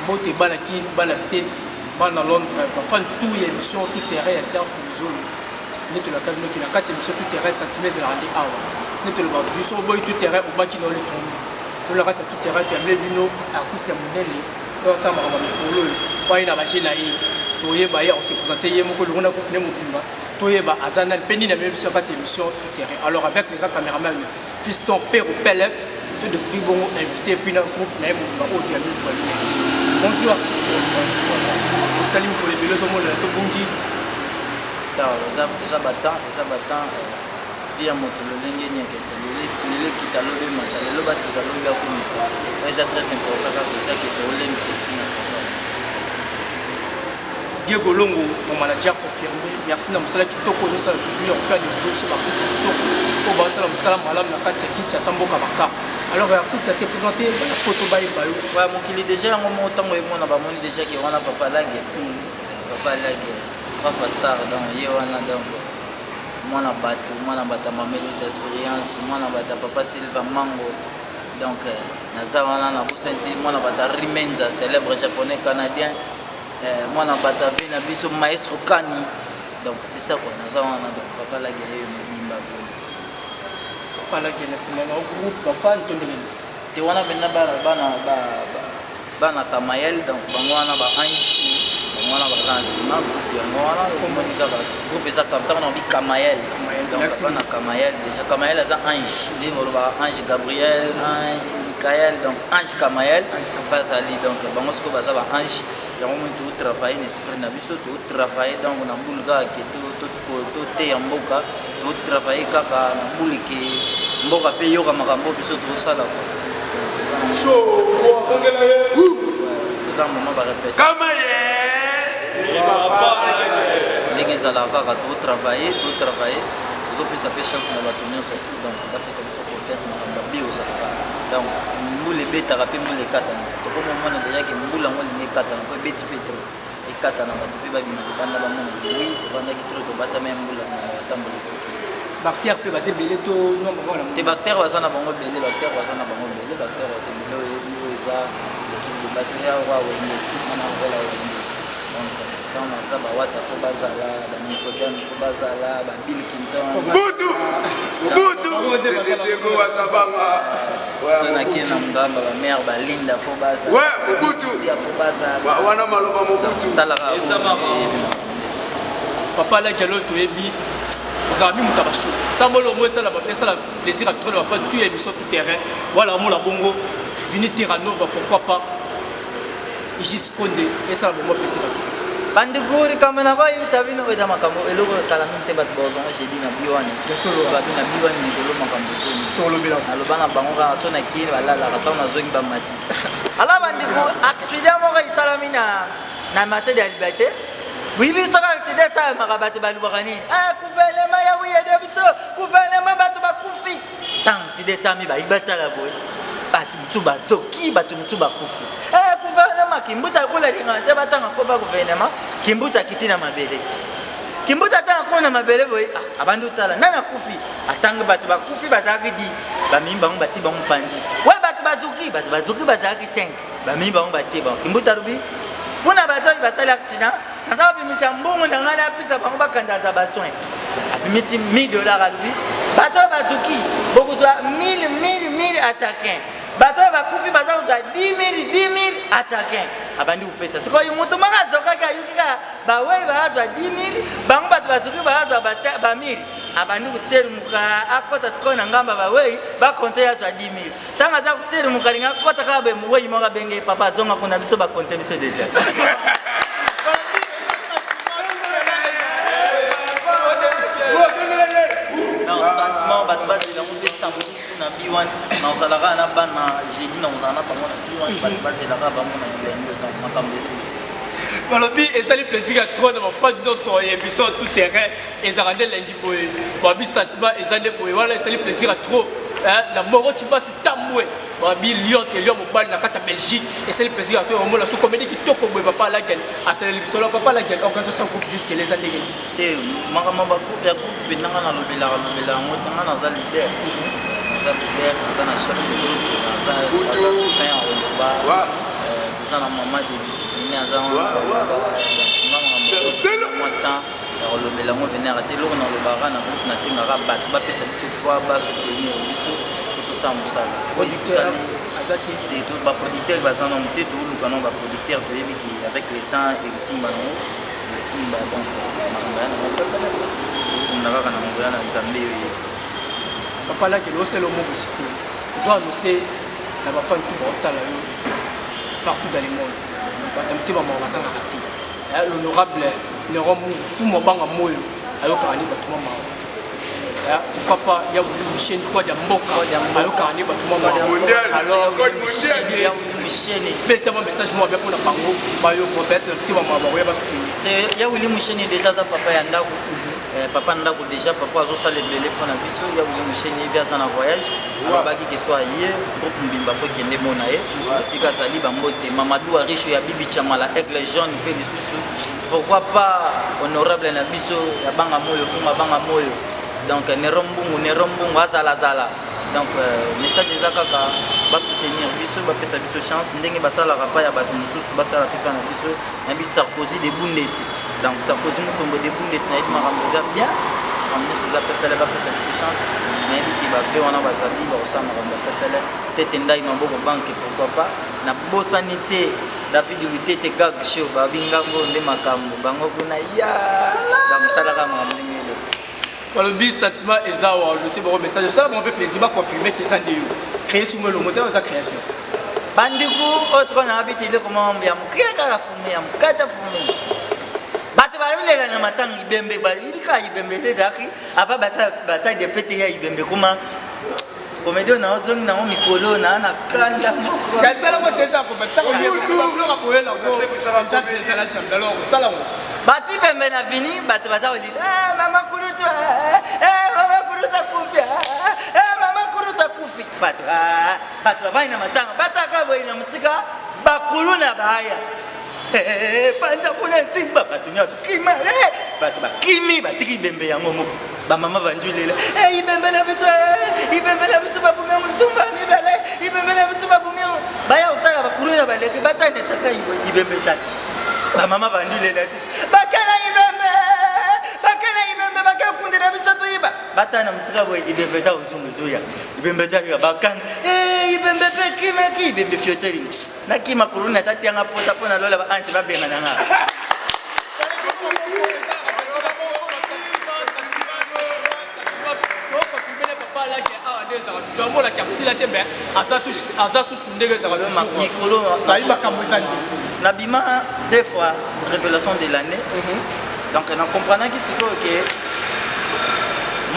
Bote bana kin bana States bana Londres bafan tout émission tout terrain ya serf zolo neto la kabino ki na kati émission tout terrain centimètres la randi awa neto le ba juste boy tout terrain au baki na le tombe to la kati tout terrain tu amle bino artiste ya monene to sa ma ba mikolo pa ina ba jela yi to ye ba ya on se présenter ye moko le rona ko ne mokimba to ye ba azana peni na même sur kati émission tout terrain alors avec les caméramans fiston père au PLF de découvrir bon invité puis dans groupe na ba o dia mi bonjour artiste bonjour salut pour les belos au monde to bongi ta za batan via moto le lenge nya ke le kita lobe mata le loba se lobe ya kumisa c'est très important que ça que to le c'est ça Diego Longo, mon manager confirmé. Merci na musala kitoko ça toujours on fait des vidéos sur l'artiste kitoko. Au bas salam salam malam na kati kincha sambo kabaka. Alors l'artiste s'est présenté na photo baye bayo. Ouais mon kili déjà en moment temps et mon ba moni déjà qui wana papa lague. Papa lague. Papa star donc ye wana donc mwana bata mameli expérience mwana bata papa Silva Mango. Donc naza wana na busenti mwana bata Rimenza célèbre japonais canadien. Moi na batavé na biso maestro Kani donc c'est ça quoi nous avons donc papa la guerre papa la guerre c'est mon groupe ba fan to ndenge te wana benna bana Kamayel donc bangwana ba Ange bangwana ba Zansima bangwana komonika ba groupe za tamtam na bi Kamayel donc bana Kamayel déjà Kamayel za Ange li ba Ange Gabriel Ange Michael donc Ange Kamayel passe ali donc bangosko ba za ba Ange ya moment tout travailler l'esprit na biso tout travailler donc na mbulga ke tout te ya mboka tout travailler kaka na mbuliki mboka pe yoka makambo biso tout sala show ongela ye tout ça moment ba répéter ndenge zala kaka tout travailler zo pesa pe chance na ba tourner surtout donc ba pesa biso confiance na ba bio ça donc mbule beta ka pe mbule kata to ko moment déjà que mbula ngoli ne kata ko beti petro e kata na ba to pe ba bina banda ba mona oui to banda ki trop to bata même mbula na tambolo bactère pe ba se belé to no mo na te bactère ba sana bango belé bactère ba sana bango belé bactère ba se belé yo eza ki ba se ya wa we ni tsima na ngola we donc dans la saba wata fo bazala ba Nicodème fo bazala ba Bill Clinton Butu c'est go wasabanga ouais na kina ngamba ba mère ba Linda fo bazala ouais Butu sia fo bazala wana maloba Mobutu talaka papa la galo to ebi aux amis mutabasho samolo mo ça la plaisir à trop de faire tout émission tout terrain voilà mon la bongo vini Terranova pourquoi pas Igis Condé et ça le mo plaisir Bandeguri kamera ko yu sabi no eza makambo eloko talamin te bat bozo j'ai dit na biwani solo ba na biwani ni dolo makambo zo to lo bila alobana bango ka so na kiri bala la ka na zongi ba mati ala bandiku actuellement mo ka isalamina na matière de liberté oui bi so ka accident ça makabate balu bakani gouvernement ya oui de biso gouvernement batu ba kufi tant accident ça mi ba ibata la boy batu mtuba zoki batu mtuba kufi gouvernement kimbuta kula lingante batanga ko ba gouvernement kimbuta kitina mabele kimbuta tanga ko na mabele boy abandu tala nana kufi atanga batu ba kufi bazaki 10 ba mimba ngo bati ba mpanzi we batu bazuki bazaki 5 ba mimba ngo bati ba kimbuta rubi pona batu basala accident naza bimisa mbongo na ngana pisa bango bakandaza basoin abimisi $1000 rubi batu bazuki bokozwa 1000 à chacun bato bakufi baza kozwa 10 000 à chacun abandi upesa sikoyo mutu manga zokaka yukika bawei bazwa 10 000 bango bato bazuki bazwa ba 1000 abandi kutseri muka akota sikoyo na ngamba bawei bakonte yazwa 10 000 tanga za kutseri muka linga kota ka be muwei moka benge papa zonga kuna biso bakonte biso déjà sentiment bato bazela ngo besambo na biwan na osalaka na bana jeudi na ozana bango na biwan bato bazelaka bango na bilembe donc makambo balobi ezali plaisir ya trop na bafani nyonso ya émission tout terrain ezalaka nde elengi boye babi sentiment eza nde boye wana ezali plaisir ya trop na moro tibasi tambwe babi lion te lion mobali na kati ya Belgique ezali plaisir ya trop omona so comédie kitoko boye papa lagen asaleli biso la papa lagen organisation groupe jusque les ndenge te makambo bagroupe ya groupe pe nanga na lobelaka ngo nanga naza leader naza na chef de groupe aza na mama de discipliné aza olobela ngo venir ate eloko na lobaka na groupe nasengaka bato bapesa biso foi basoutenir biso tosala mosala baproducteur baza nango te tooluka nango baproducteur toyebi ki avec le temps esimba nango esimba donc makambo ya nango komona kaka na mongo ya na nzambe oyo papalaki losala omoko sikoyo ozo annonce na bafani tu baotala yo partout dans le monde bato motema moko bazangaka te l'honorable Néron Fumo Banga Moyo ayokani batuma mawa pourquoi pas ya wuli musheni kwa ya mboka ayokani batuma mawa alors code mondial ya wuli musheni betama message moi bien pour la bango bayo peut-être petit maman ba ya soutenir ya wuli musheni déjà za papa ya ndako papa ndako déjà papa azosala ebele mpona biso ya wili musheni evi aza na voyage alobaki ke so aye groupe mbimba fo kende mona ye esika azali bambote mamadou ariche ya bibi chamala aigle jaune mpe lisusu pourquoi pas honorable na biso ya banga moyo fuma banga moyo donc nerombungu azalazala donc message eza kaka basoutenir biso bapesa biso chance ndenge basalaka pa ya bato mosusu basala mpe na biso nayebi sarkozy de bundesi donc sarkozy mokongo de bundesi nayebi makambo eza bien amnesi eza pepele bapesa biso chance nayebi ki bave wana bazali bakosala makambo ya pepele tete ndai maboko banke pourquoi pas na bosani te david lutete gag show babingango nde makambo bango kuna ya bamotalaka makambo ndenge balobi sentiment eza wa le c'est bon message ça me fait plaisir ba confirmer que ça ndeyo créer sous le moteur za créateur bandiku autre na habite le comment ya mukeka la fume ya mukata fume bato bayolela na matanga ibembe ba ibika ibembe ezaki ava basa de fête ya ibembe kuma comédien na ozongi na mikolo na kanda moko kasala mo teza ko bataka ko ko la ko c'est que ça va comédie ça la chambre alors sala bati bembe na vini bato baza olila mama kurutu mama kuruta kufia mama kuruta kufi bato vai na matanga bataka boy na mutsika bakulu na baya panza kuna ntimba bato nyato kima bato bakimi batiki bembe yango moko ba mama banjulela ibembe na bitu babunga mutsumba mibale ibembe na bitu babunga baya utala bakulu na baleke batane tsaka ibembe tsaka ba mama bandulela tutu bakana ibembe bakakundira bisoto iba batana mutsika boy ibembe za uzungu zoya ibembe za bakana ibembe pekimeki ibembe fioteri nakima kuruna tati yanga pota pona lola ba anti babenga nanga toujours la capsule la tembe aza sous ndenge za mikolo na kamwezaji nabima des fois révélation de l'année donc on comprenant que c'est que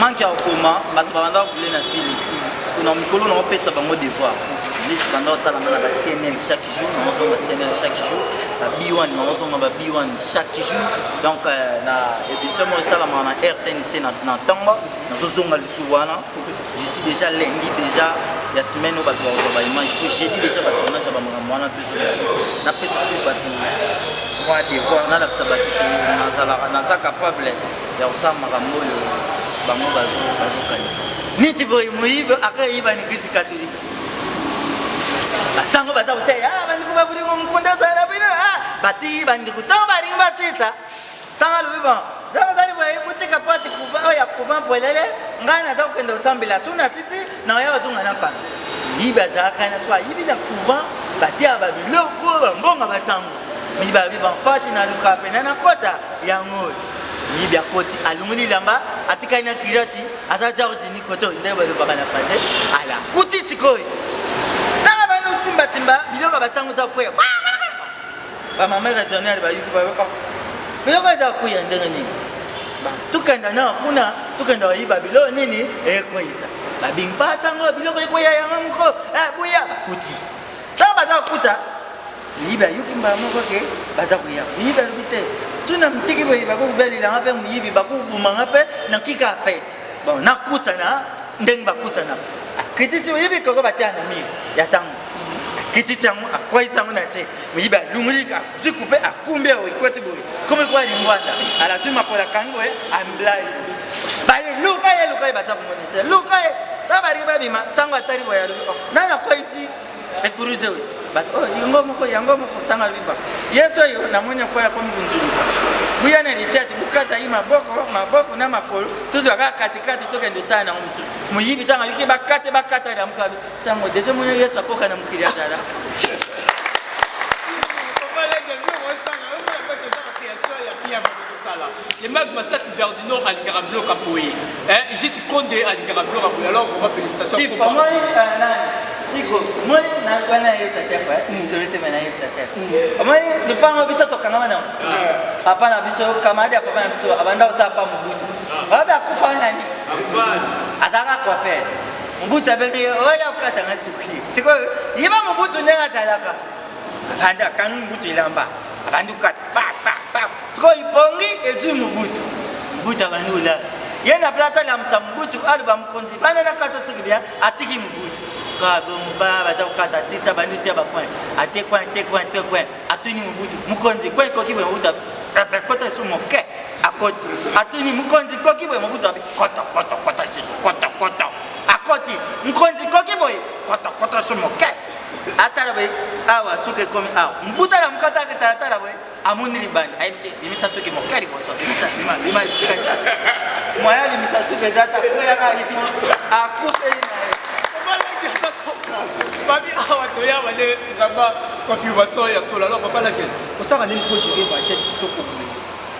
manque à coma bato banda kule na sili parce que na mikolo na pesa bango devoir les banda tala na ba CNL chaque jour na on va CNL chaque jour la B1 na on va B1 chaque jour donc na émission mo sala na RTNC na tango na zozonga lisuwana d'ici déjà lundi déjà la semaine où bato ba image pour jeudi déjà ba tournage ba mwana plus na pesa sur bato moi devoir na la sabati na za capable ya usama makambo bango bazo kanisa niti boy muiba akaiba ni Kristo Katoliki basango baza uteya bandiku babulingo mkunda sana bino bati bandiku to barimba sisa sanga lubiba zama zali boy mutika pati kuva ya kuva polele ngana za kenda usambila tuna sisi na ya wazunga napa yiba za kana swa yibi na kuva bati ababiloko bambonga batango miba biba pati na luka pena na kota ya ngoi Libya koti alunguli lamba atikanya kirati azaza uzini koto ndeba lo baba na français ala kuti tikoi tanga banu timba biloko batsangu za kuya ba mama raisonnaire ba yuki ba biloko za kuya ndenge nini ba tukanda na kuna tukanda yiba bilo nini koisa ba bimba tsango biloko ikoya ya mamko buya kuti tanga baza kuta yiba yuki mba moko ke baza kuya yiba bite suna mtiki boy bako beli la ngape muyibi bako bumanga pe na kika pete bon na kutsana ndeng bakutsana akitisi muyibi koko batana mi ya sangu akitisi amu akwai sangu na che muyiba lumulika zikupe akumbe o ikote boy comme quoi lingwanda ala tuma kola kango amblai baye luka batako monete luka tabari babima sangu atari boy na na kwaisi ekuruze yango moko sanga biba yeso yo namoni akoya kwa mkunzuluka buya na liseti bukata yi maboko na makolo tuzo aka katikati tokende tsana na mtuzu muyibi sanga yuki bakata ya mkabi sango deje moyo yeso akoka na mkili atala les magmas ça c'est Verdino à l'Ingarablo Capoé Jesse Condé à l'Ingarablo Capoé alors vraiment félicitations si pour moi Siko moi na bana yeta chef ni solite bana yeta chef moi le pango biso to kanga mana papa na biso kamadi papa na biso abanda utapa mubutu baba kufa nani azaka kwa fe mubutu abeli oya ukata ngasuki siko yiba mubutu nenga talaka abanda kanu mubutu ilamba abandu kata pa siko ipongi ezu mubutu abanula yena plaza la mtambutu alba mkonzi bana na kato tsukibia atiki mubutu kabomba bazakata sita banduti ba point atekwa atuni mubutu mukonzi kwa kokibwe mubutu kota sumoke akoti atuni mukonzi kokibwe mubutu kota sisu kota akoti mukonzi kokibwe kota sumoke atarabe awa suke komi awa mbuta la mkata atarabe amuniri bani aibse bimisa suke mokari boso bimisa moya bimisa suke zata koya ka ifo akupe Babi awa toya wale vraiment confirmation ya solo alors papa laquelle on ça va pour gérer budget tout comme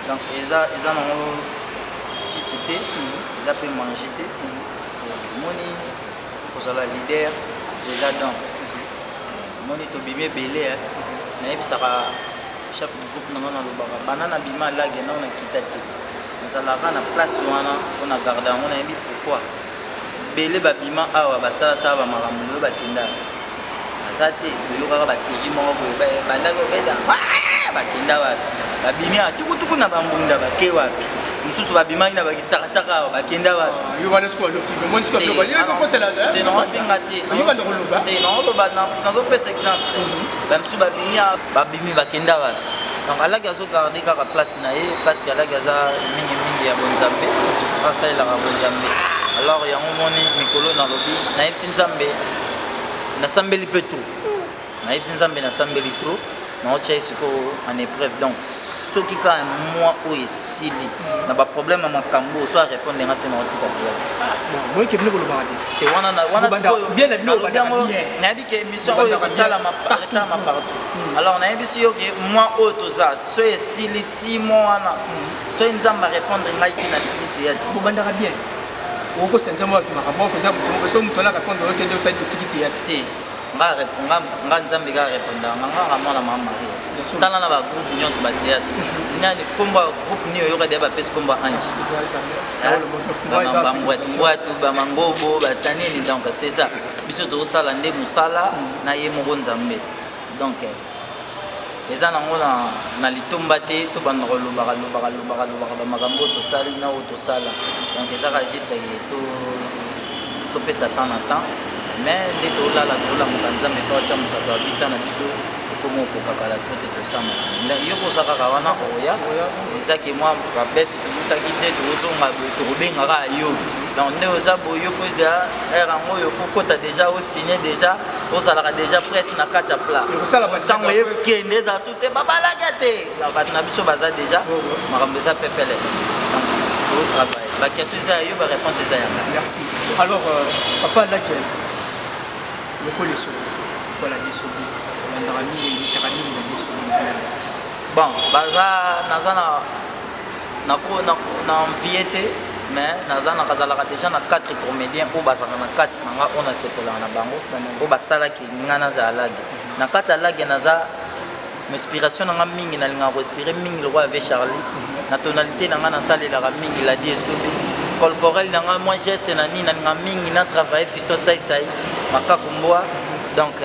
donc ils ont qui cité ils appellent manger moni pour ça la leader les adams moni to bimé belé na yebisaka chef du groupe na lobaka banana bima lage na on kita te nazalaka na place wana on a gardé on a yebi pourquoi belé babima awa basala sala makambo bakenda asate yoka ba série moko boye banda ko beda bakenda wapi babimi atukutuku na bambunda bakewa mususu babima ina bakitsaka bakenda wapi yo wana sko lo film moi sko lo yo ko kotela te non finga te yo ba no loba te non loba na zo pesa exemple bamsu babimi bakenda wapi donc alaki azo garder kaka place na ye parce que alaki aza mingi ya bonzambe asa ila ka bonzambe alors yango moni mikolo na lobi na yebisi nzambe nasambeli peu trop na yebisi nzambe nasambeli trop na otia siko en épreuve donc ce qui ka moi o esili na ba problème à makambo so répondre ngate na otika bien moi ke bino koloba te wana bien la bino banda na bi ke mission o kotala ma partout alors na yebisi yo ke moi o toza so esili ti mo wana so nzamba répondre ngai ki na tilite ya bo banda bien oko senza mo makambo ko za mutu so mutu na répondre o tende sa tikite ya te nga nzambe ka répondre nga mwana mama tala na ba groupe nyonso ba théâtre nani komba groupe ni yo ka de ba pes komba ange bambwatu bamangobo batanini donc c'est ça biso to sala nde musala na ye mo nzambe donc eza nango na litomba te to banda kolobaka bamakambo tosali na o tosala donc ezaka juste to pesa temps na temps mais nde tolala mokanzambe mpe otya mosato abita na biso ekomi okokakala to te tosama yo kosaka kaka wana oya ezaki mwa babesi tokutaki te tozonga boye tokobengaka yo donc nde oza boye yo fo ere yango oyo fo kota déjà osigne déjà ozalaka déjà presse na kati ya plat ntango ekende eza su te babalaka te bato na biso baza déjà makambo eza pepele donc travail bakeso eza yo baréponse eza yaka merci alors papa laquelle le colesso voilà des sobi on a mis les terrains des sobi bon baza nazana na enviété mais nazana kazalaka déjà na 4 comédiens pour basaka na 4 nanga on a sekola na bango pour basala ki ngana za lage na 4 lage naza inspiration nanga mingi na linga respirer mingi le roi avec Charlie na tonalité nanga na salela ka mingi la die sobi corporel nanga moi geste na ni na mingi na travailler fisto sai makakumboa donc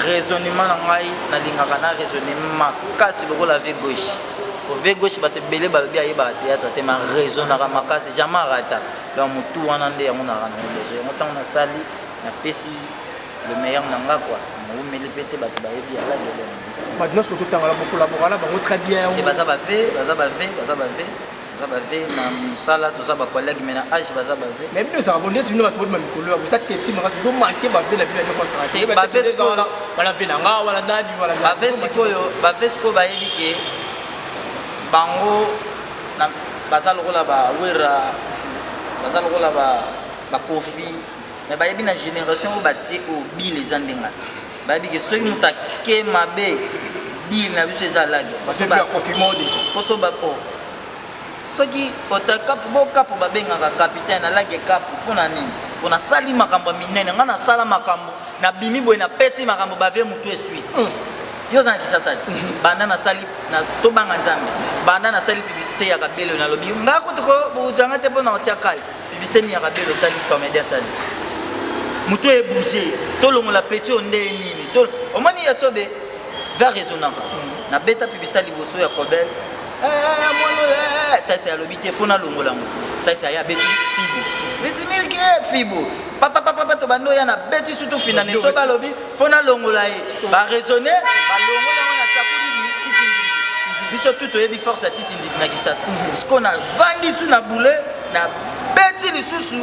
raisonnement na ngai na lingaka na raisonnement kasi boko la vie gauche pour vie gauche ba te belé ba bia yeba théâtre te ma raison na makasi jamais rata donc mutu wana nde yango na rana besoin motant na sali na pesi le meilleur nanga quoi mo meli pete ba ba yebi ala de maintenant surtout tanga la beaucoup collaborer là ba très bien et baza ba ve ça va faire na sala tout ça ba collègue mais na âge ba ça va faire mais bien ça va dire tu ne vas pas me couleur vous ça tête mais ça manquer ba vie la vie de ça te ba vesco wala vina nga wala nani wala ba vesco ba yebi ke bango na basalo la ba wera basalo la ba kofi mais ba yebi na génération o bati o bi les andenga ba yebi ke soki mutake mabe bil na biso ezalaki parce que ba confirmé déjà poso ba po soki otakapu bokapu babengaka capitaine alaki kapu mpona nini mpona sali makambo minene nga nasala makambo na bimi boye napesi makambo bave mutu esui yo ozala kisasa ti banda nasali tobanga nzambe banda nasali publicité ya kabelo nalobi nga kutiko bozanga te mpona otia kale publicité ni ya kabelo otali comédia sali mutu ebouge tolongola peti o nde nini omoni yasobe va résonaka nabeta publicité liboso ya kobel ça c'est à l'obité fona longolango ça c'est à beti fibo beti milki fibo papa to bando ya na beti surtout finane so ba lobi fona longola e ba raisonner ba longola na takuli titi biso tout yebi force titi na Kinshasa ce qu'on a vendu sous na boule na beti lisusu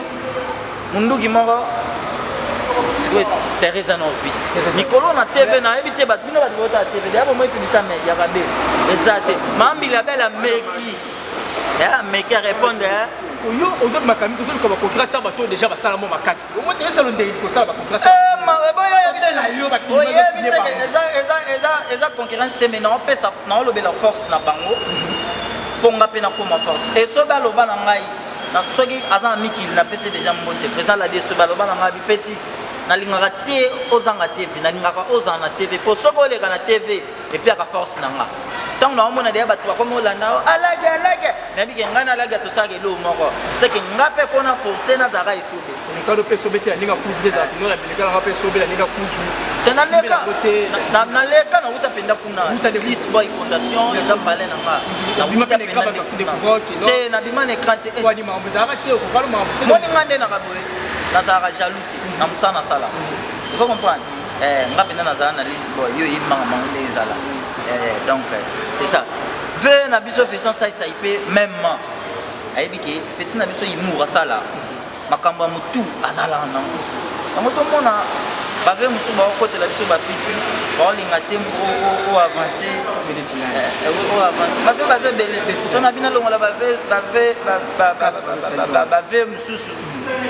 munduki moko c'est Teresa Novi Nicolo na TV na ebité bat bino bat vota TV d'abord moi publicité mais ya kabe ezate mambi la belle meki ya meki répondre yo aux autres makami tous comme concurrence ba to déjà ba sala mo makasi au moins Teresa lo ndeli ko sala ba concurrence ma bo ya bité la yo ba eza concurrence te mais non pesa na lo bela force na bango ponga pe na koma force et so ba lo ba na ngai na soki azan mikil na pese déjà mbote président la DSE ba lo ba na ngai petit nalingaka te ozanga TV nalingaka ozanga na TV po soki oleka na TV epiaka force na nga ntango na omona deya bato bakomi olanda alage nayebike ngai nalage tosaka elo moko seke nga mpe mpona force nazalaka esobe onikalo mpe sobe te naninga kuzu deza tinola bilekalanga mpe sobe naninga kuzu te naleka nauta mpenza kuna lisboy fondation eza bale na nga te nabima na écran te moni nga nde nakaboye nazalaka jaloux te na mosala nasala ozo comprendre nga mpenza nazala na lisboy yo yebimanga mango nde ezala donc c'est ça ve na biso fiston saisa ipe même ayebi ke petit na biso imour asala makambo ya motu azala nango yango ozomona bave mosusu baokotela biso bafiti baolinga te o avance bave baza ebele so na bino longola bave mosusu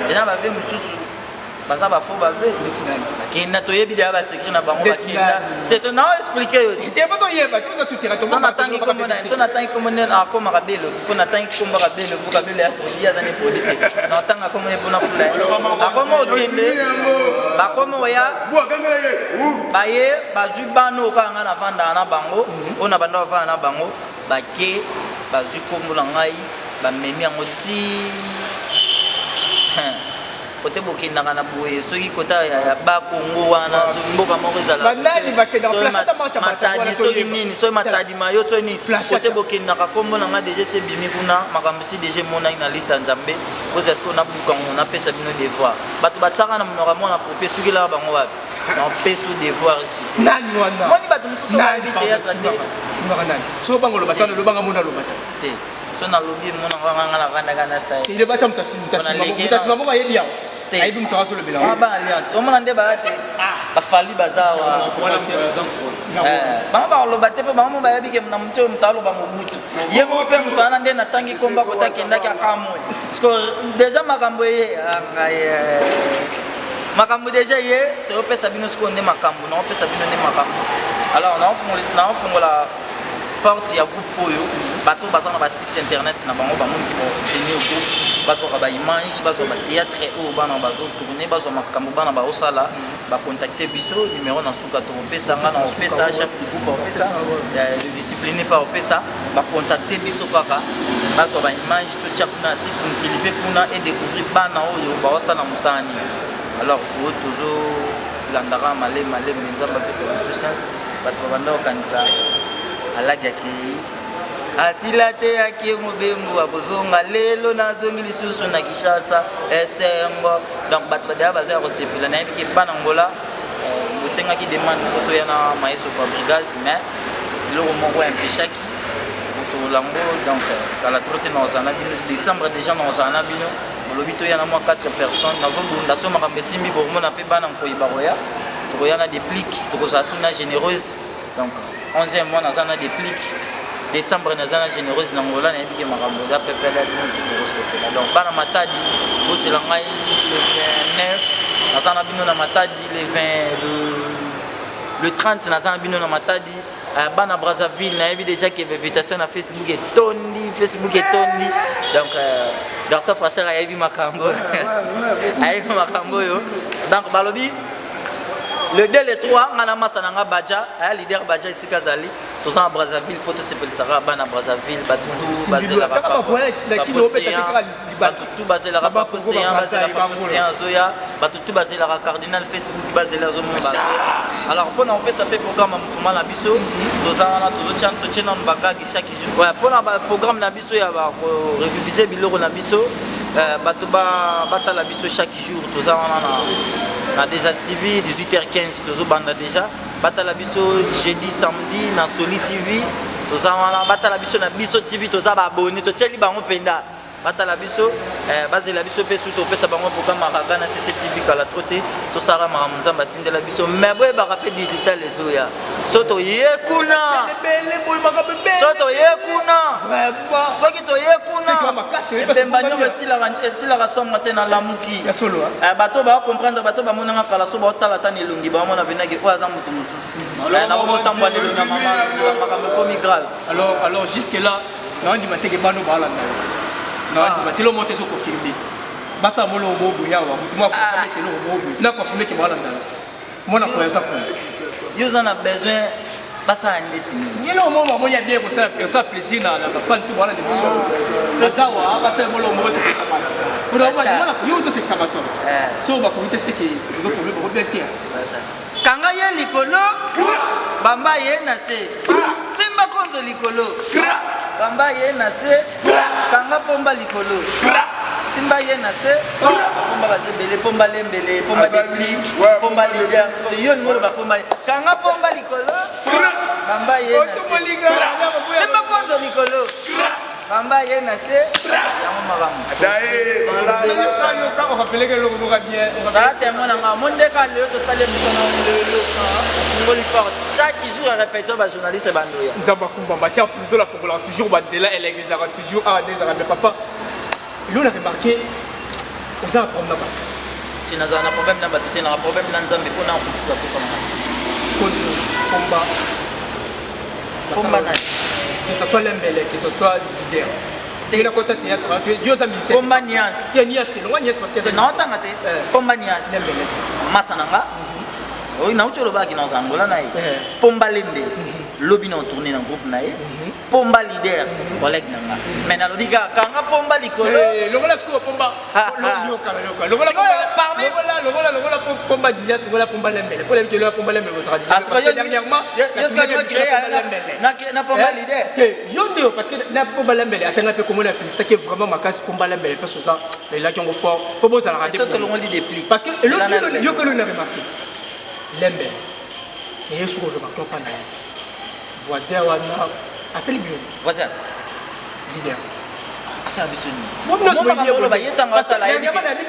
eza bave mosusu baza bafo bave bakenda toyebi deya basekre na bango bakenda te tonao explike yo so natangi komone akomaka belo ti mpo natangi kombaka belo mpo kabelo ya poli aza ne poli te natanga komone mpona fula bakoma okende bakoma oya baye bazwi bano okanga na vandaka na bango oyo na banda bavanda na bango bake bazwi kombo na ngai bamemi yango ti kote bokendaka na boye soki kota ya bakongo wana mboka moko ezalamatadi soki nini soki matadi mayo soki nini kote bokendaka kombo na nga deja se bimi kuna makambo si deja emonaki na liste ya nzambe oza sikoyo nabukango napesa bino devoir bato batiaka na monoko mwana pope sokelaka bango wapi napesa devoir ici moni bato mosusu bayebi théâtre te so nalobi monanga na vandaka na sai omona nde baa te bafali baza wa bango bakoloba te mpe bango mo bayebike na moto moto aloba mobutu ye mo mpe moto wana nde natangi komba kotakendaki akamoi parceke deja makambo ye makambo deja ye toyopesa bino sikoyo nde makambo naopesa bino nde makambo alors naofungola porte ya groupe oyo bato baza na basite internet na bango bamoniki basoutenir groupe bazwaka baimage bazwa batéâtre oyo bana bazotourne bazwa makambo bana baosala bacontacte biso numero na suka tokopesa nga na opesa chef du groupe opesa discipliné pa opesa bacontacte biso kaka bazwa baimage totia kuna site mokili mpe kuna edécouvrir bana oyo baosala mosala nini alors oyo tozolandaka malema nzambe apesa biso chance bato babanda kokanisa alagaki asila te yaki mobembo akozonga lelo nazongi lisusu na Kinshasa esengo donc bato badaya baza ya kosepela nayebiki bana ngola osengaki demande foto ya na maeso Fabregas mais eloko moko empeshaki kosolango donc kala trote na ozana bino décembre déjà na ozana bino molobi to yana moi 4 personnes nazobunda so makambo esimbi bomona mpe bana nkoyiba koya tokoyana déplique tokozala na généreuse donc 11e mois naza na déplique décembre naza na généreuse na ngola nayebi ke makambo eza pepele tokosepela donc bana matadi bosela ngai le 29 naza na bino na matadi le 30 naza na bino na matadi bana Brazzaville nayebi déjà que invitation na Facebook etondi donc garçon français ayebi makambo ayebi makambo yo donc balobi le 2 le 3 ngana masa nanga Badja aya leader Badja ici Kazali tous en Brazzaville pour te sepel sara bana Brazzaville batutu bazela batutu bazela pas océan bazela pas océan zoya batutu bazela cardinal Facebook bazela zo mba alors pour na opesa pe programme mfuma na biso tozana tozotya totchena mbaka ki chaque jour ouais pour na programme na biso ya ba réviser biloko na biso bato ba batala biso chaque jour tozana na Desas TV 18h15 tozo banda déjà batala biso jeudi samedi na Soli TV tozana batala biso na biso TV toza ba abonné to tcheli bango penda batala biso bazela biso pe surtout pesa bango programme araga na CCTV kala troté to sara maramuzamba tindela biso mais boye ba rapé digital ezoya soto yekuna soto yekuna vraiment soki to yekuna tembanyo esila rasonga te na lamuki ya solo bato ba comprendre bato ba monanga kala so ba tala tani elongi ba mona benaki o aza mutu mususu na ko tambwa le na mama makambo komi grave alors jusque là na ndi mateke bano ba landa non tu vas monter sur confirmer basa molo mobu yawa mutuma ko telo mobu na confirmer que bala ndala mona ko yasa ko yoza na besoin basa ndeti ni lo momo monya bien ko ça plaisir na fan tout bala de mission bazawa basa molo mobu c'est ça pour avoir mona ko yo to c'est ça bato so ba ko c'est que vous formez beaucoup bien tiens kanga ye likolo bamba ye na se simba konzo likolo bamba ye na se kanga pomba likolo simba ye na se pomba bazebele pomba lembele pomba depli pomba leader yo ngolo ba pomba kanga pomba likolo bamba ye na se simba konzo likolo bamba ye na se yango magamu dae yo ka on rappelle que le nous bien ça témoin nga monde ka le to sale misona le ngoli porte chaque jour à répétition ba journaliste bandoya nzamba kumbamba si afuzo la fongola toujours bandela elle exagère toujours à des arabes papa il on a remarqué aux a problème là si na zana problème na batete na problème na nzambe ko na kuksi ba kosa na contre combat na que ce soit l'embele que ce soit leader il a côté théâtre Dieu a mis combat nias il nias non nias parce que ça non tangate combat nias l'embele masananga oui na ucho lobaki na zangola na ite pomba lembe lobi na tourner dans groupe na ye pomba leader collègue nanga mais na lobi ka kanga pomba likolo lobola sko pomba lobi yoka lobola parmi lobola pomba dias lobola pomba lembe pour les que le pomba lembe vous sera dit parce que dernièrement est-ce que moi créé na pomba leader yo ndio parce que na pomba lembe atanga pe comment la féliciter que vraiment ma casse pomba lembe parce que ça là qui on fort faut beau ça la radio c'est que l'on lit des plis parce que yo que l'on a remarqué lembe et sur le bateau pas na voisin wana asali bio voisin leader asa bisoni mo makambo ba yetanga sala yebi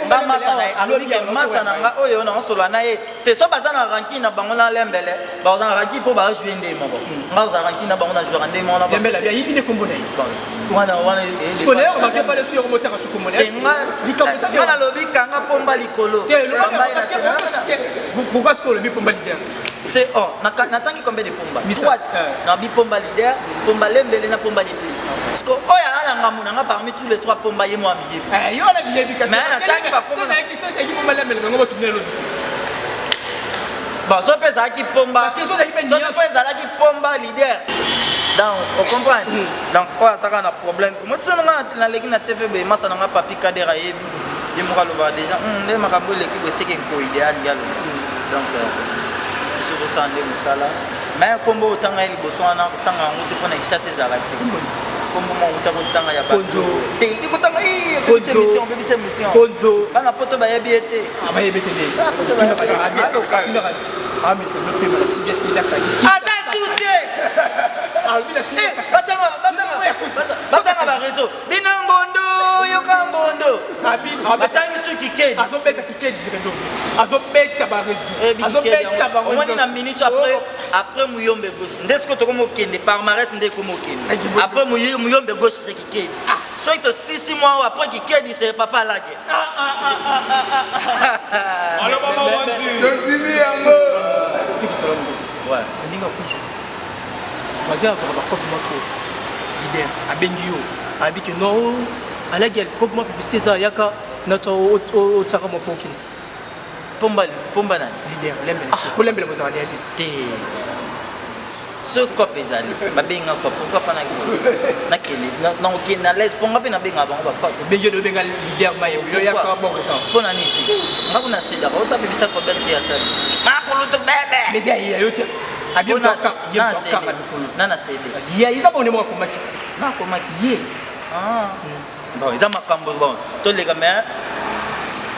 ba masana alobi ke masana nga oyo na solo na ye te so bazana ranki na bango na lembele ba bazana ranki po ba jouer ndé mo nga za ranki na bango na jouer ndé mo na ba lembele bien yibi ne kombo na wana je connais on va pas le sur moteur sur kombo na nga na lobi kanga pomba likolo parce que pourquoi est-ce que le bi pomba leader te oh natangi combien de pomba soit na bi pomba leader pomba lembele na pomba de plus parce que oya ala ngamuna nga parmi tous les trois pomba ye moi biye yo la biye bi mais natangi ba pomba ça c'est qui pomba lembele ngo tourner l'autre bon so pesa ki pomba parce que so pesa la ki pomba leader donc on comprend donc oya saka na problème moi tu sais na leki na TVB masa na nga papi kadera yebi ye mo kaloba déjà ndé makambo l'équipe c'est que ko idéal yalo donc sur sande musala mais kombo otanga liboso wana otanga nguti pona kisase za lati kombo mo utanga ya ba te ikutanga bebise mission konzo bana poto ba yebete abayebete de mais c'est le paiement si bien c'est la qualité attends tout ah oui la c'est attends batanga ba réseau bina mbondo yoka mbondo batangi ceux qui kedi azobeta kikedi rendo azobeta ba réseau azobeta ba on na minute après muyombe gauche ndesko to komo kende palmarès ndeko mo kende après muyombe gauche c'est qui kedi soit to 6 mois après qui kedi c'est papa lage alors maman wandi timi yango ouais ndinga kusu fazer a jogar com moto leader abengi yo abi que non ala gel comme ma publicité ça yaka na to o tsaka mo pokin pomba na leader lembe mo za ali te ce cop ezali babenga cop pourquoi pas na kele na okina les ponga pe na benga bango ba cop bengi do benga leader maye yo yaka bon ça pona niti ngabuna sida ko ta bibista ko bel dia sa makulu to bebe mais ya yo te abi nana sede ya iza bon mo ko maki na ko maki ye bon iza makambo bon to lega mais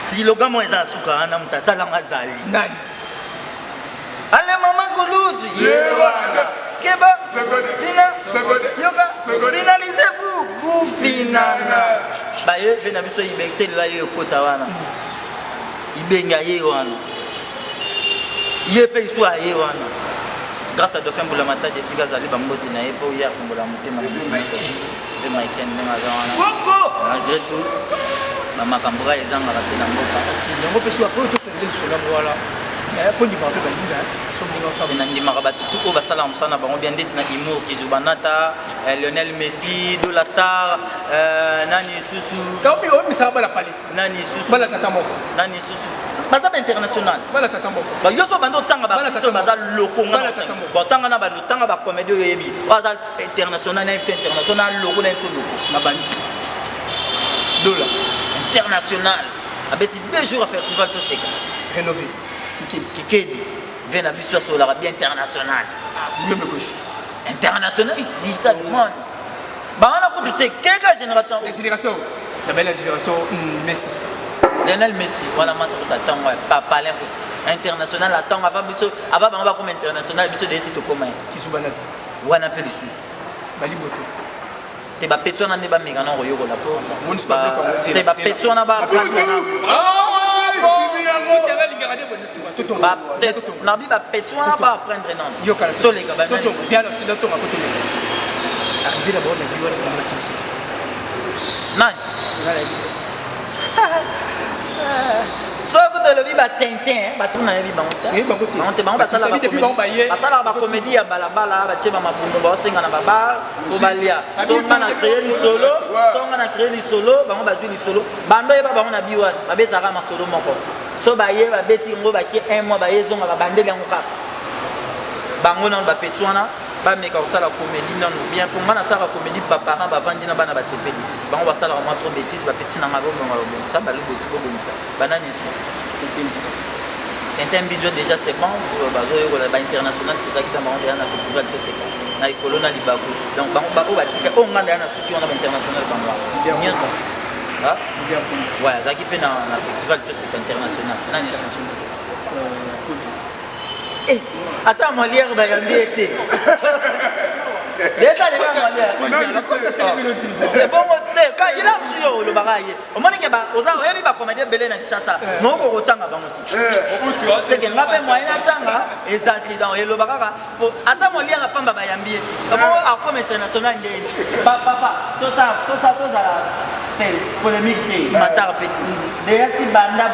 si loga mo eza suka na mtatala ngazali nani ale mama kulutu Yewanda keba Bina yoka finalisez-vous bufinana baye vena biso ibexel la yo kota wana ibenga ye wana ye pe histoire ye wana grâce à Dauphin Boulamata de Siga Zali Bamboti na epo ya fumbola mutema de Michael Nenga wana koko malgré tout mama kambura ezanga rapena mboka si yango pe so après to so ngeli so na voilà faut di parler balinga so ninga sa na ndima bato tout ko basala musana bango bien ndeti na Imour Kizubanata Lionel Messi Dola Star nani susu kapi o misala bala pali nani susu bala tata moko nani susu baza international bala tata moko ba yoso bando tanga ba artiste baza lokonga ba tanga na bando tanga ba comédie yebi baza international na international loko na so loko na banisi dola international abeti 2 jours à festival to seka rénové Kikedi vient à biso sur la bien international international digital monde ba on a ko de quelle génération la belle génération Messi Lionel Messi wala masa ko tatango papa lengo international atango ava biso ava ba comme international biso de site comme Kizubanata wana pe lisusu bali boto te ba petona ne ba mega na royoko la po te ba petona ba nabi ba petona ba apprendre non to les gars to zialo to ma koto les arrivé d'abord na biwa na kimse nani so ko de lobi ba tintin ba tuna yebi bango te bango basala ba comédie ya balabala ba cheba mabungo ba senga na baba ko balia so ngana créer li solo bango bazwi li solo bando yeba bango na biwa ba betaka ma solo moko so ba ye ba beti ngo ba ki 1 mois ba yezonga ba bandeli yango kaka bango na ba petwana ba meka osala comédie non bien pour ngana sala comédie ba parents ba vandi na bana ba sepeli bango basala ma trop bêtise ba petit na ngabo ngo ça ba le botu bo bonisa banani susu Tintin Bidjo déjà c'est bon bazo yo la ba international pour ça qui dans na festival to c'est na ikolo na libaku donc bango ba batika o nganda na suki on a international bango nyaka ha ouais ça qui peut na festival to c'est international nani susu eh attends moi lire ba yambi été déjà les gars c'est bon quand il a sur le baraye au moment que ba oza yebi ba comédie belé na kisasa moko kotanga bango c'est que ngape moyen atanga ezati dans le baraka pour attends moi lire pamba ba yambi été comment a comme international ndeni papa tout ça polémique te matar pe déjà si banda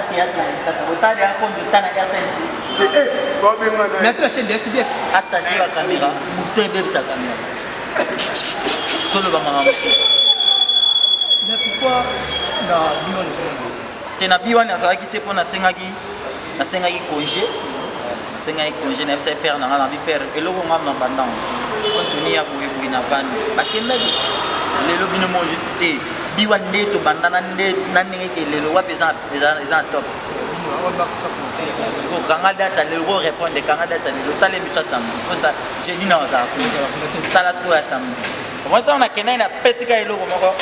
théâtre ça otali a compte de tana RTNC merci la chaîne de SBS attaché la caméra muto bébé ta caméra tout le bama mais pourquoi na biwa ne sont te na biwa na zaki te pona sengaki congé na sa père na bi père eloko ngam na bandang kontuni ya buyi na van bakenda lelo bino mo te biwa ndeto bandana ndeto naninge ke lelo wapeza top ko kanga data le ro répondre kanga data le tale biso sam ko sa j'ai dit non ça tala sko ya sam moi on a kenai na pesika eloko moko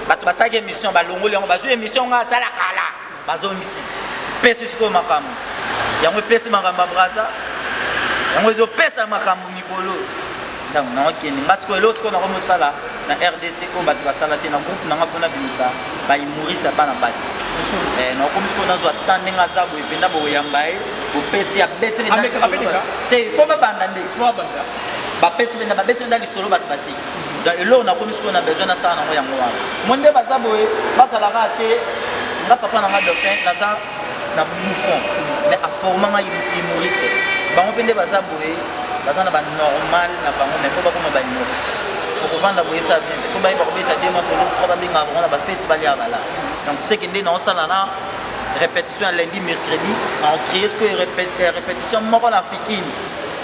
bato basaki émission balongoli yango bazwi émission nga sala kala bazongisi pesi sko makambo yango pesi makambo brasa yango zo pesa makambo mikolo donc na okeni ngasko eloko na ko mosala na RDC ko bato basala te na groupe nanga fona bimisa ba humoriste bana basi na comme ce qu'on a zo attendre ngaza bo ependa bo yamba bo pesi ya beti na te faut ba banda ndé tu vois banda ba pesi na ba beti na lisolo bato basi donc elo na comme ce qu'on a besoin na ça na ngo yango wana monde bazabo basala te nga papa na nga dauphin naza na moufon mais a former nga humoriste bango pende bazabo baza na ba normal na bango mais faut ba comme ba humoriste pour vendre boye ça bien faut ba ba beta demo solo trois binga on a ba fête bali abala donc c'est que ndé na osala na répétition lundi mercredi on crée ce que répétition moko na fikini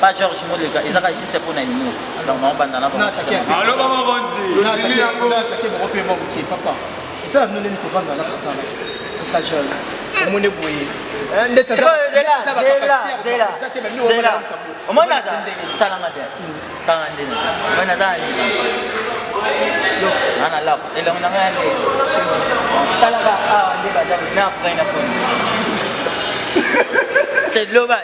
pas Georges Molega ils ont juste pour na humour donc on banda na allo ba mokonzi zili yango attaquer mon repère mon qui papa et ça nous n'aime que vendre la place là stage on est boye ndeta zela omona za talanga de tanga ndene wana za ana la ele ngana ngane talanga ande baza na prendre na point te loba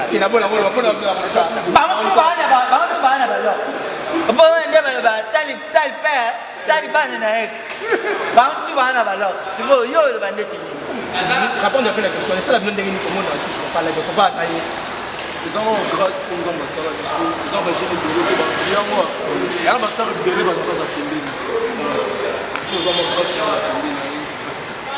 kina bona bona bana ba lo bona nde ba tali père tali bana na ek bantu bana ba lo siko yo le bandete ni répondre un peu la question c'est la bonne dernière comment on touche pas la on va aller ils ont grâce pour nous basala biso ils ont bâché le bureau de banquier moi et alors bastar belé ba dans sa pembeni ils ont grâce pour la pembeni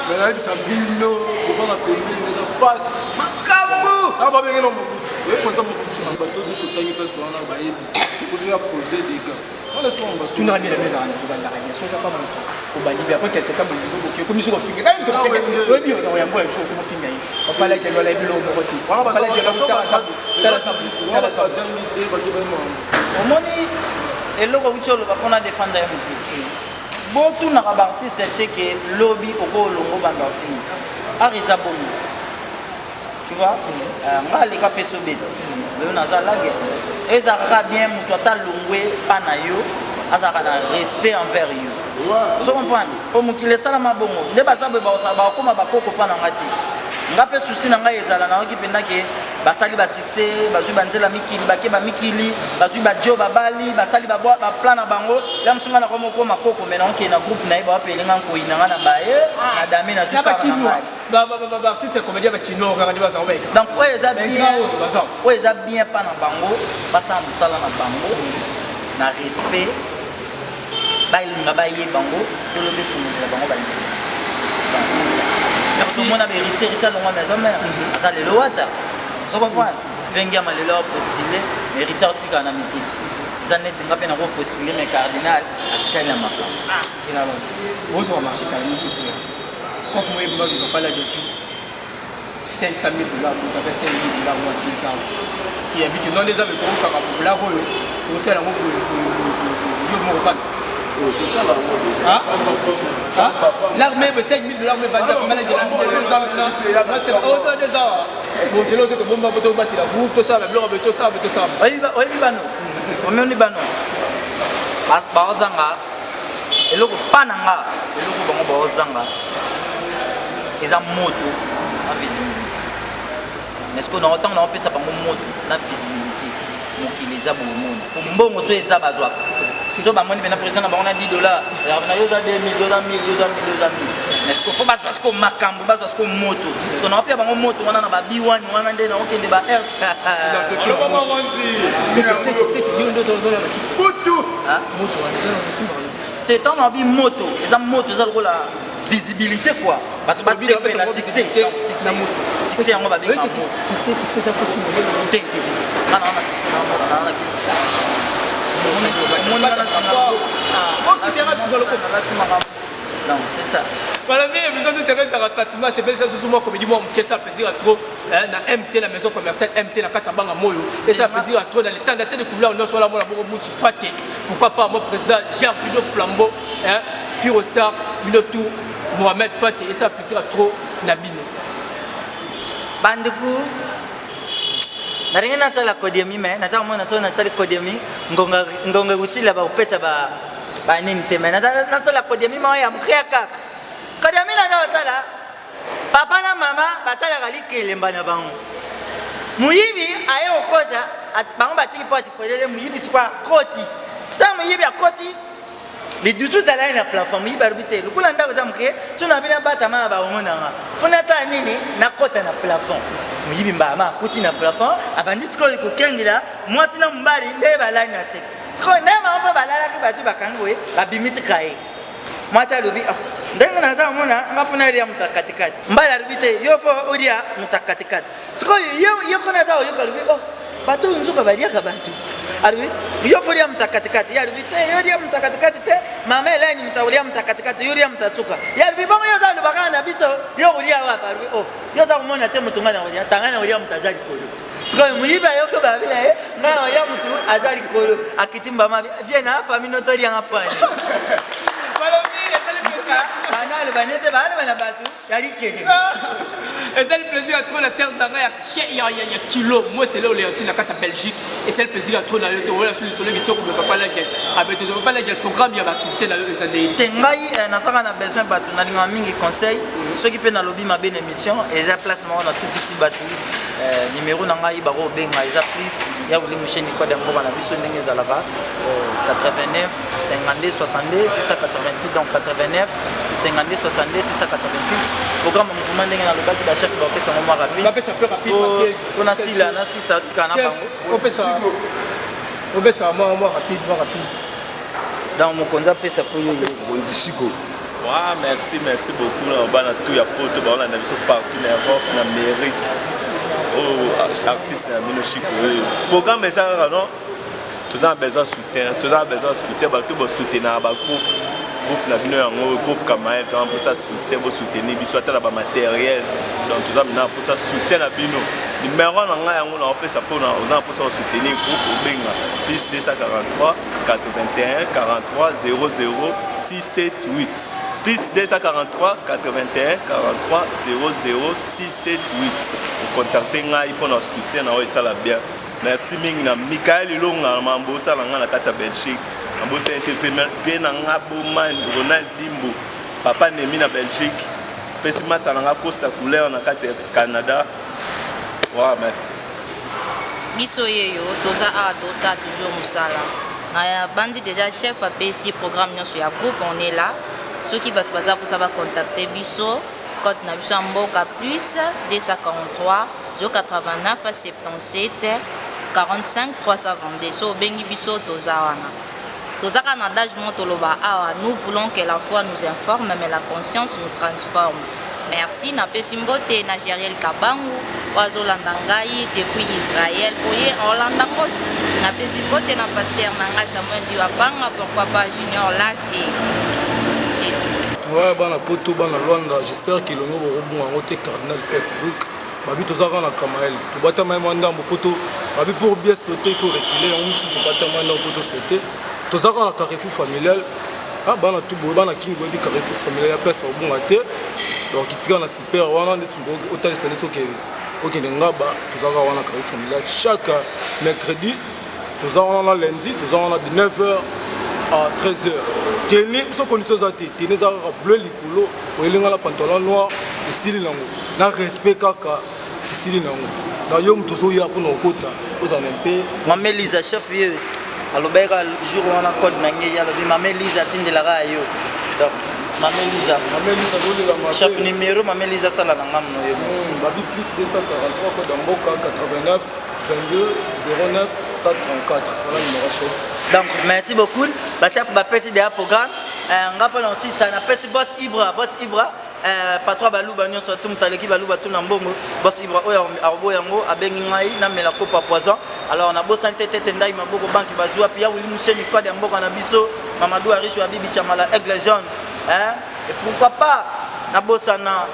mais là ça bino pour la pembeni ça passe makambo ah ba bien non beaucoup et pour ça beaucoup en bateau de ce temps parce qu'on a ba yebi pour se poser des gars on laisse on va tu n'as bien la maison à la réunion ça pas mal au bali bien après quelques temps comme ils sont finir quand même oui bien on y a moins chaud comme finir on parle que le bilo au côté on parle que au moni et le groupe va qu'on a défendre un peu bon tout na artiste était que lobby au longo banda fini arisa bomi tu vois nga les capeso beti le naza la guerre et ça va bien muto ta longwe pana yo azaka na respect envers yo so comprendre pour mukile sala mabongo nde bazabwe ba osaba koma bakoko pana ngati ngape souci na ngai ezala na oki penda ke basali ba succès bazui banzela mikili bakeba mikili bazui ba job babali basali ba plan na bango ya msunga na komo koma koko mena onke na groupe na iba wapelinga ko inanga na bae na dame na zuka na ba artiste comédien ba kino ka ndiba za obeka donc ouais ça bien pas na bango basa musala na bango na respect balinga baye bango to lobe funu na bango ba nzela merci mon ami héritier longa maison mère ata lelo wata so comprendre vengia malelo postulé héritier tika na musique zaneti ngape na ko postulé mais cardinal atika ina maka c'est là bon ça va marcher quand même tout ça comme moi il va pas là dessus 500 000 $, vous avez 5 000 $ ou 10 ans. Qui habite dans les amis pour la rue, pour ça, l'armée de 5 000 $, mais va dire que c'est l'autre que vous m'avez battu la roue, tout ça, tout ça. Oui, Bano. On est Bano. Bazanga. Et le Pananga. Et le Bazanga. Ils ont moto. Visibilité. Mais ce qu'on a autant on peut ça par moto la visibilité donc il les a beaucoup monde mbongo so eza bazwa so ba moni na président on a $10 na yo za 2000 $, 1000 mais ce qu'il faut bazwa ce qu'on makambo bazwa ce qu'on moto parce qu'on a pas bango moto on a na ba biwani on a ndé na okende ba air c'est que yo ndo so na kisi moto moto te temps na bi moto eza moto za la visibilité quoi parce que c'est la succès succès yango ba benga succès ça faut simuler te ana na succès na na kisa non c'est ça voilà mais besoin de terrain dans la sentiment c'est bien ça sous moi comme dit moi que ça plaisir à trop na MT la maison commerciale MT na Katabanga Moyo et ça plaisir à trop dans les temps d'essayer de couvrir on soit là moi beaucoup mouchi faté pourquoi pas mon président Jean-Philippe Flambeau Firo Star Minotou Mohamed Faté et ça plaisir à trop Nabino banduku naringa na tsala kodemi mais na tsama na tsona tsala kodemi ngonga utila ba upeta ba nini tema na tsala kodemi ma ya mkhya kaka kodemi na tsala papa na mama basala kali kelemba na bango muyibi aye okota bango batiki po atipelele muyibi tikwa koti ta muyibi ya koti les deux tous allaient na plafond muyibi arbité le kula ndako za mke suna bina bata ma ba omonanga funa ta nini na kota na plafond muyibi mbama kuti na plafond abandi tiko ko kengila mwati na mbali nde balani na te tiko ndema mpo balala ki batu bakangwe babimisi kae mwati alobi ndenge naza mona ngafuna ile mutakatikati mbali arbité yo fo odia mutakatikati tiko yo kona za yo kalubi batu nzuka balia ka batu alwi yo fo dia mutakatikati ya arbité yo dia mutakatikati te mama elani mtaulia mutakatikati yo dia mtatsuka ya albi bongo yo za lubaka na biso yo ulia wapa alwi yo za kumona te mutungana odia tangana odia mutazali kolo tiko muyiba yo ko babia ngao ya mutu azali kolo akitimba mabi viena famille notoria ngapani le banete bana bana batu yari keke et c'est le plaisir à trop la serre d'anga il y a kilo moi c'est là où les antilles la carte à Belgique et c'est le plaisir à trop la yoto voilà sur le soleil qui tourne mais papa la gueule avec je pas la gueule programme il y a activité là les années tengai na saka na besoin batu na linga mingi conseil ceux qui peut na lobby ma bonne émission et za placement na tout ici batu numéro na ngai baro benga eza please ya vuli musheni kwa dango bana biso ndenge zalaka 89 52 62 688 donc 89 52 62 688 programme mouvement ndenge na lobaki ba chef ba pesa moment rapide ba pesa plus rapide parce que on a sila na sisa tika na bango on pesa moment rapide dans mon konza pesa pour yo Bondisiko. Ouais, merci beaucoup là bana tout ya poto ba on a biso partout en Europe en Amérique. Oh artiste na Minoshiko. Programme ça non. Tous ont besoin de soutien, ba tout ba soutenir ba groupe na bino yango groupe Kamael donc pour ça soutien pour soutenir biso ata ba matériel donc tout ça maintenant pour ça soutien na bino numéro na nga yango na opesa pona oza pour ça soutenir groupe obenga plus 243 81 43 00 678 plus 243 81 43 00 678 pour contacter ngai pour na soutien na ça la bien merci mingi na Michael Longa mambo ça nga na kati ya Belgique. Ambo c'est interpréteur vient na Boman Ronald Dimbo papa Nemi na Belgique Pesimat salanga Costa couleur na kati Canada. Wa merci. Biso yeyo toza a dosa toujours musala. Na bandi déjà chef a PC programme nyoso ya groupe on est là. Ceux qui battent baza pour ça va contacter biso code na biso mboka plus 243 089 77 45 322 so bengi biso toza wana. Toza Canada Montoloba awa nous voulons que la foi nous informe mais la conscience nous transforme. Merci na pesimbote na Gériel Kabangu wazo landangai depuis Israël poye Orlando na pesimbote na pasteur nanga Samuel Diwapanga pourquoi pas Junior Las et c'est tout. Ouais bana poto bana Luanda j'espère que le nouveau rebond en côté cardinal Facebook babi tozaka na Kamael to batama mandambo poto babi pour bien sauter il faut reculer on se batama na poto sauter tozaka na carrefour familial ah bana tout boy bana king boy carrefour familial ya place au bon até donc itika na super wana ndeti mbo otalisa ndeti okende ngaba tozaka wana carrefour familial chaque mercredi tozaka na lundi tozaka na de 9h à 13h tenez so conditions za tenez za bleu likolo oyelinga la pantalon noir esili nango na respect kaka esili nango na yo mtozo ya pona okota ozana mpe mama Lisa chef yet alobeka jour wana code na ngi ya lobi mama Lisa tindelaka yo donc mama Lisa boli la chef numéro mama Lisa sala na ngam no yo babi plus 243 code mboka 89 22 09 134 voilà numéro chef. Donc merci beaucoup bachef ba petit de programme ngapa na titre na petit boss Ibra patron baluba nyonso tout mutaleki baluba tout na mbongo boss Ibra oyo arbo yango abengi ngai na mela kopa poison alors na bossa tete ndai maboko banki bazwa pia wili musheni code mboka na biso Mamadou Arish wa bibi chamala aigle jaune et pourquoi pas na bossa na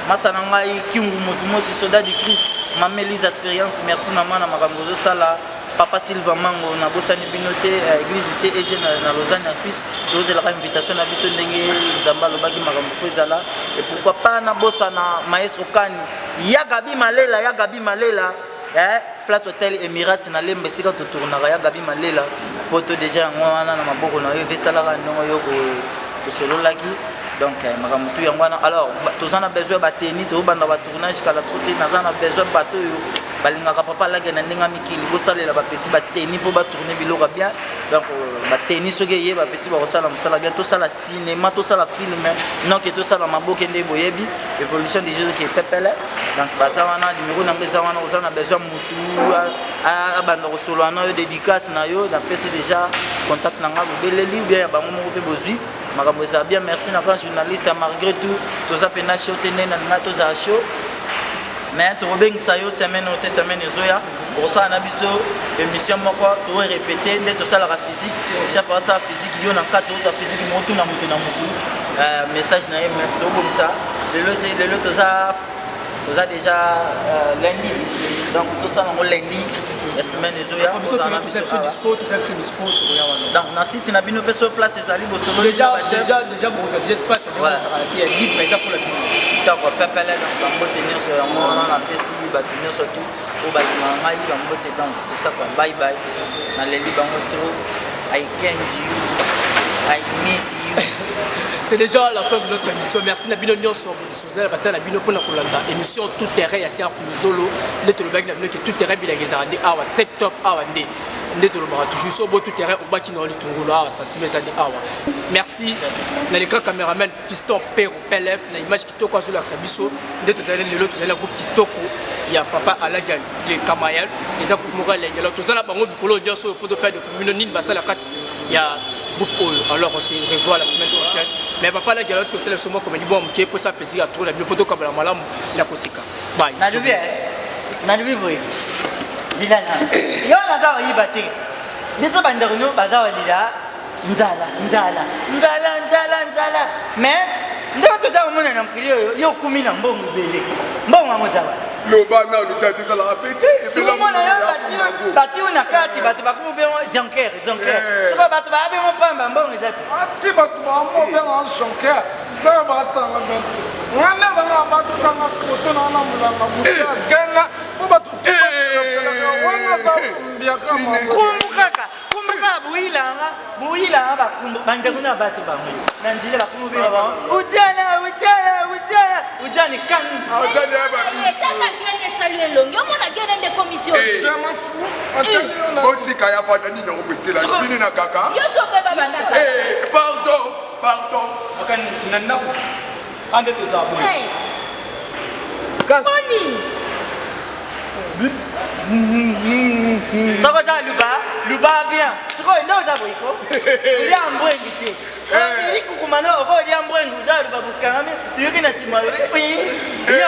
masana ngai kingu motu mosi soldat du Christ mama Elise expérience merci maman na makambo sala papa Silva Mango na bosani binote église ici et jeune na Lausanne en Suisse dose la invitation na biso ndenge nzamba lobaki makambo fezala et pourquoi pas na bossa na maestro Kani ya Gabi Malela Flat Hotel Emirates na lembe sika to tournera ya Gabi Malela poto déjà ngwana na maboko na yo vesala ka ndongo yo ko to solo laki donc makambo tu yango wana alors toza na besoin bateni tobanda batournage kala trote naza na besoin bato oyo balingaka papa alage na ndenge mikili bosalela bapeti bateni mpo batourne biloko bien donc bateni soki eye bapeti bakosala mosala bien tosala cinéma tosala filme noke tosala maboke nde boyebi évolution des jeux qui est pepele donc baza wana numéro nango eza wana oza na besoin mutu abanda kosolola na yo dédicace na yo napesi déjà contact nanga bobeleli bien ya bango moko mpe bozwi makambo eza bien merci na grand journaliste malgré tout toza pena show te nde nalinga tozala show mais tokobengisa yo semaine oyo te semaine ezoya okosala na biso émission moko toorépété nde tosalaka physique chef asala physique yo na kati ozwa physique motuna moto na motu message na ye tobongisa lelo toza déjà lundi donc tosala yango lundi ya semaine ezoya donc na site na bino mpe so place ezali bosolodéja toko pepele donc bambote nyonso yango wana napesi bato nyonso tu oyo balingaka ngai bambote donc c'est ça quoi bye bye naleli bango trop I can't you I miss you. C'est déjà la fin de notre émission. Merci Nabino Nyonso Bodisozela Bata Nabino pour la émission tout terrain ya Serf Luzolo le tolobag Nabino qui tout terrain bilagezande awa très top awa ndé ndé tolobara toujours so bo tout terrain au baki na litungolo awa santimeza de awa. Merci na l'écran caméraman Fiston Pero PLF na image kitoko sur l'axe biso ndé tozala lelo tozala groupe kitoko ya papa Alagan les Kamayel les groupe moral ngelo tozala bango bikolo nyonso pour faire de communauté nini basala kati ya groupe oyo. Alors on se revoit la semaine prochaine. Mais papa la galette que c'est le moment comme dit bon qui pour ça plaisir à trop la bipoto comme la malamu la kosika. Bye. Na lubi boy. Dilana. Yo na za yibate. Bitso bandero no baza lila. Nzala. Mais ndo to za mona na mkili yo kumi na mbongo bele. Mbongo mozawa. Lobana lutati sala apete et puis la bati una kati bati bakumu be jonker siko bati ba be mo pamba mbongo ezati ati batu ba mo be en jonker ça bata na bento ngana bana batu sanga foto na na mulanga buta gana po batu wana za mbia kama kumbuka builanga bakumbu banje kuna bati ba mo nanzile bakumu be ba ujana kan ujana ba biso saluer longo mona gene de commission je m'en fous otika ya fanda nini ngo bestela bini na kaka yo so pe baba ndaka pardon akan nana ande to za boy koni soko ta luba bien soko ndo za boy ko ya mbwengi te ili kukumana oko ya mbwengi za luba bukame tuyoki na timalo ya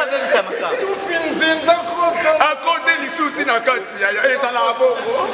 bebe chamaka tu finzinza ko akote lisuti na kati ya ezala bongo